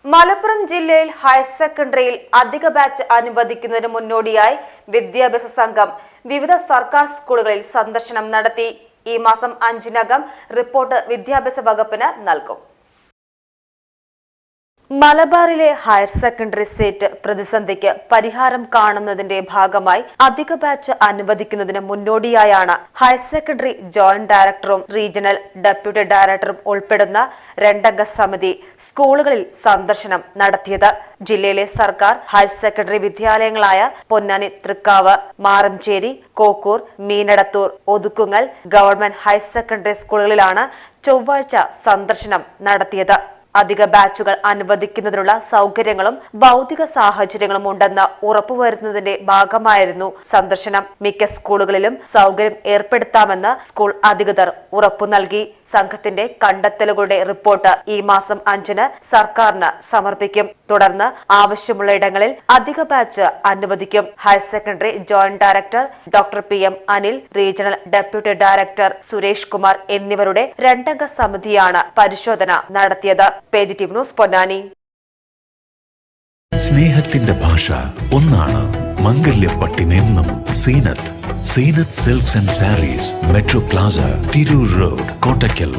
മലപ്പുറം ജില്ലയിൽ ഹയർ സെക്കൻഡറിയിൽ അധിക ബാച്ച് അനുവദിക്കുന്നതിന് മുന്നോടിയായി വിദ്യാഭ്യാസ സംഘം വിവിധ സർക്കാർ സ്കൂളുകളിൽ സന്ദർശനം നടത്തി. ഈ മാസം 5-നകം റിപ്പോർട്ട് വിദ്യാഭ്യാസ വകുപ്പിന് നൽകും. മലബാറിലെ ഹയർ സെക്കൻഡറി സീറ്റ് പ്രതിസന്ധിക്ക് പരിഹാരം കാണുന്നതിന്റെ ഭാഗമായി അധിക ബാച്ച് അനുവദിക്കുന്നതിന് മുന്നോടിയായാണ് ഹയർ സെക്കൻഡറി ജോയിന്റ് ഡയറക്ടറും റീജിയണൽ ഡെപ്യൂട്ടി ഡയറക്ടറും ഉൾപ്പെടുന്ന 2-അംഗ സമിതി സ്കൂളുകളിൽ സന്ദർശനം നടത്തിയത്. ജില്ലയിലെ സർക്കാർ ഹയർ സെക്കൻഡറി വിദ്യാലയങ്ങളായ Ponnani, Thrikkavu, Maranchery, Kokkur, Meenadathur, Othukkungal government higher secondary സ്കൂളുകളിലാണ് ചൊവ്വാഴ്ച സന്ദർശനം നടത്തിയത്. അധിക ബാച്ചുകൾ അനുവദിക്കുന്നതിനുള്ള സൗകര്യങ്ങളും ഭൗതിക സാഹചര്യങ്ങളും ഉണ്ടെന്ന് ഉറപ്പുവരുത്തുന്നതിന്റെ ഭാഗമായിരുന്നു സന്ദർശനം. മിക്ക സ്കൂളുകളിലും സൗകര്യം ഏർപ്പെടുത്താമെന്ന് സ്കൂൾ അധികൃതർ ഉറപ്പു നൽകി. സംഘത്തിന്റെ കണ്ടെത്തലുകളുടെ റിപ്പോർട്ട് ഈ മാസം 5-ന് സർക്കാരിന് സമർപ്പിക്കും. തുടർന്ന് ആവശ്യമുള്ള ഇടങ്ങളിൽ അധിക ബാച്ച് അനുവദിക്കും. Higher secondary joint director doctor PM Anil, regional deputy director Suresh Kumar എന്നിവരുടെ 2-അംഗ സമിതിയാണ് പരിശോധന നടത്തിയത്. PGTV news, Ponnani. സ്നേഹത്തിന്റെ ഭാഷ ഒന്നാണ്. മംഗല്യപ്പട്ടിനെന്നും Seenath silks and sarees, metro plaza, Tirur road, Kottakkal.